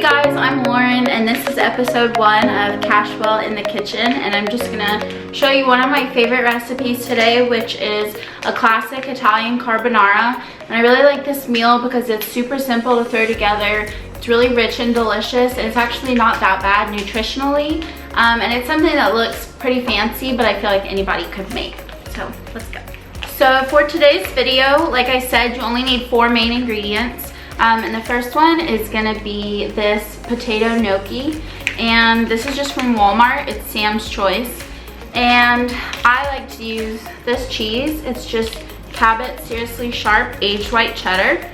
guys, I'm Lauren and this is episode 1 of Cashwell in the Kitchen, and I'm just gonna show you one of my favorite recipes today, which is a classic Italian carbonara. And I really like this meal because it's super simple to throw together. It's really rich and delicious, and it's actually not that bad nutritionally. And it's something that looks pretty fancy, but I feel like anybody could make. So let's go. So for today's video, like I said, you only need 4 main ingredients. And the first one is gonna be this potato gnocchi, and this is just from Walmart. It's Sam's Choice, and I like to use this cheese. It's just Cabot Seriously Sharp aged white cheddar.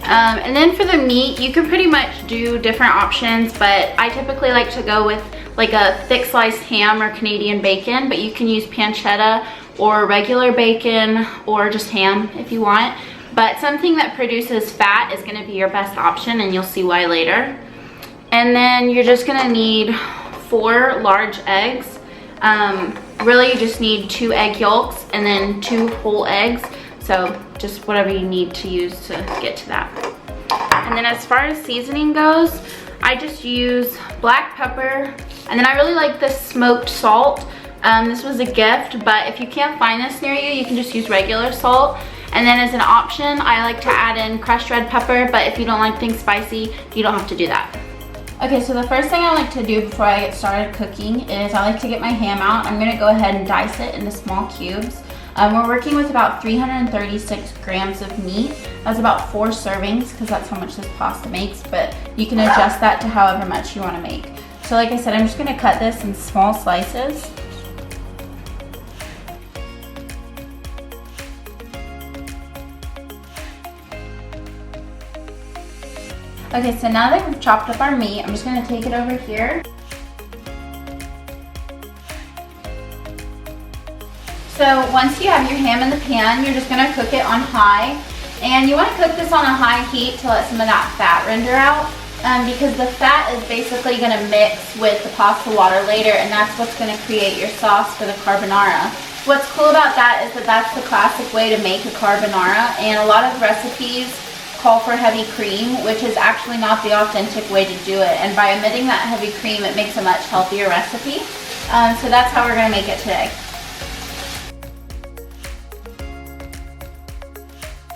And then for the meat, you can pretty much do different options, but I typically like to go with like a thick sliced ham or Canadian bacon, but you can use pancetta or regular bacon or just ham if you want. But something that produces fat is going to be your best option, and you'll see why later. And then you're just going to need 4 large eggs. Really, you just need 2 egg yolks and then 2 whole eggs. So just whatever you need to use to get to that. And then as far as seasoning goes, I just use black pepper, and then I really like this smoked salt. This was a gift, but if you can't find this near you, you can just use regular salt. And then as an option, I like to add in crushed red pepper, but if you don't like things spicy, you don't have to do that. Okay, so the first thing I like to do before I get started cooking is I like to get my ham out. I'm gonna go ahead and dice it into small cubes. We're working with about 336 grams of meat. That's about 4 servings, because that's how much this pasta makes, but you can adjust that to however much you wanna make. So like I said, I'm just gonna cut this in small slices. Okay, so now that we've chopped up our meat, I'm just gonna take it over here. So once you have your ham in the pan, you're just gonna cook it on high. And you wanna cook this on a high heat to let some of that fat render out, because the fat is basically gonna mix with the pasta water later, and that's what's gonna create your sauce for the carbonara. What's cool about that is that that's the classic way to make a carbonara, and a lot of recipes call for heavy cream, which is actually not the authentic way to do it. And by omitting that heavy cream, it makes a much healthier recipe. So that's how we're gonna make it today.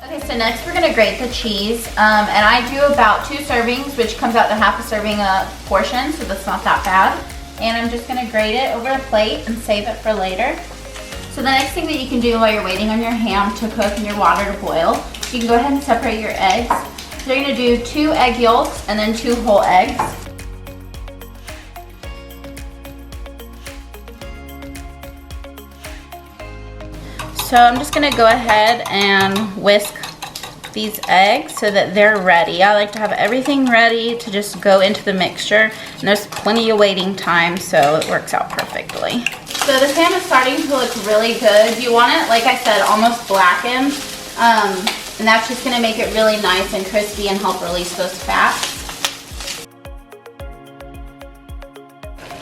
Okay, so next we're gonna grate the cheese. And I do about 2 servings, which comes out to half a serving a portion, so that's not that bad. And I'm just gonna grate it over a plate and save it for later. So the next thing that you can do while you're waiting on your ham to cook and your water to boil, you can go ahead and separate your eggs. So you're gonna do 2 egg yolks and then 2 whole eggs. So I'm just gonna go ahead and whisk these eggs so that they're ready. I like to have everything ready to just go into the mixture, and there's plenty of waiting time, so it works out perfectly. So this ham is starting to look really good. You want it, like I said, almost blackened. And that's just gonna make it really nice and crispy and help release those fats.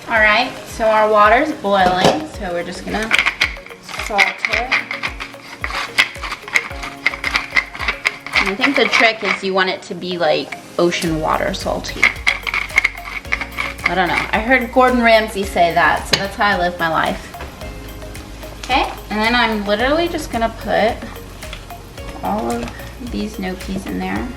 All right, so our water's boiling, so we're just gonna salt it. And I think the trick is you want it to be like ocean water salty. I don't know, I heard Gordon Ramsay say that, so that's how I live my life. Okay, and then I'm literally just gonna put all of these gnocchis in there.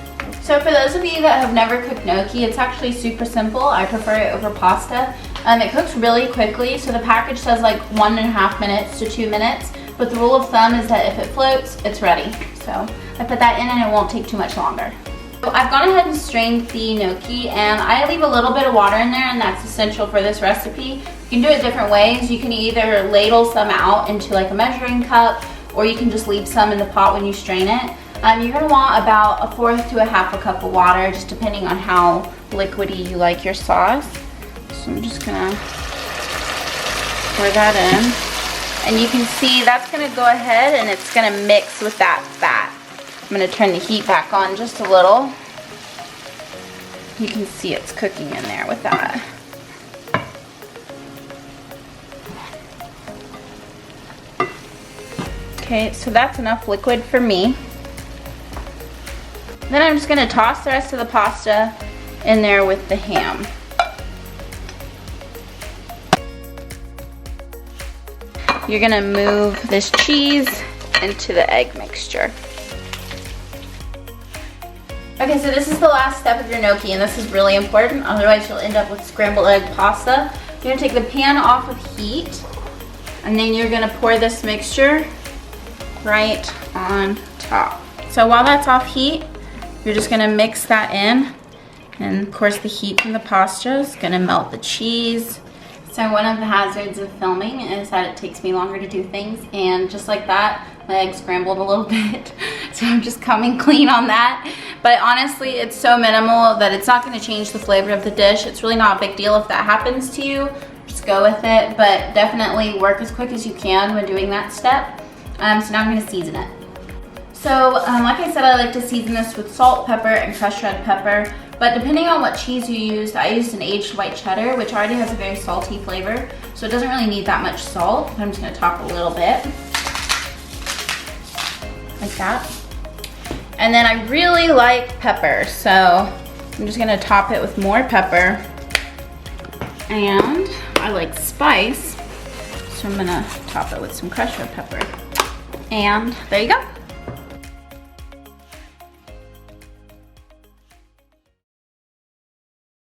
So for those of you that have never cooked gnocchi, it's actually super simple. I prefer it over pasta. It cooks really quickly, so the package says like 1.5 minutes to 2 minutes, but the rule of thumb is that if it floats, it's ready. So I put that in and it won't take too much longer. So I've gone ahead and strained the gnocchi, and I leave a little bit of water in there, and that's essential for this recipe. You can do it different ways. You can either ladle some out into like a measuring cup, or you can just leave some in the pot when you strain it. You're gonna want about 1/4 to 1/2 cup of water, just depending on how liquidy you like your sauce. So I'm just gonna pour that in. And you can see that's gonna go ahead and it's gonna mix with that fat. I'm gonna turn the heat back on just a little. You can see it's cooking in there with that. Okay, so that's enough liquid for me. Then I'm just gonna toss the rest of the pasta in there with the ham. You're gonna move this cheese into the egg mixture. Okay, so this is the last step of your gnocchi, and this is really important, otherwise you'll end up with scrambled egg pasta. You're gonna take the pan off of heat, and then you're gonna pour this mixture right on top. So while that's off heat, you're just gonna mix that in. And of course the heat from the pasta is gonna melt the cheese. So one of the hazards of filming is that it takes me longer to do things, and just like that, my egg scrambled a little bit. So I'm just coming clean on that. But honestly, it's so minimal that it's not gonna change the flavor of the dish. It's really not a big deal if that happens to you. Just go with it, but definitely work as quick as you can when doing that step. So now I'm gonna season it. So like I said, I like to season this with salt, pepper, and crushed red pepper. But depending on what cheese you used, I used an aged white cheddar, which already has a very salty flavor. So it doesn't really need that much salt. I'm just gonna top a little bit, like that. And then I really like pepper, so I'm just gonna top it with more pepper. And I like spice, so I'm gonna top it with some crushed red pepper. And there you go.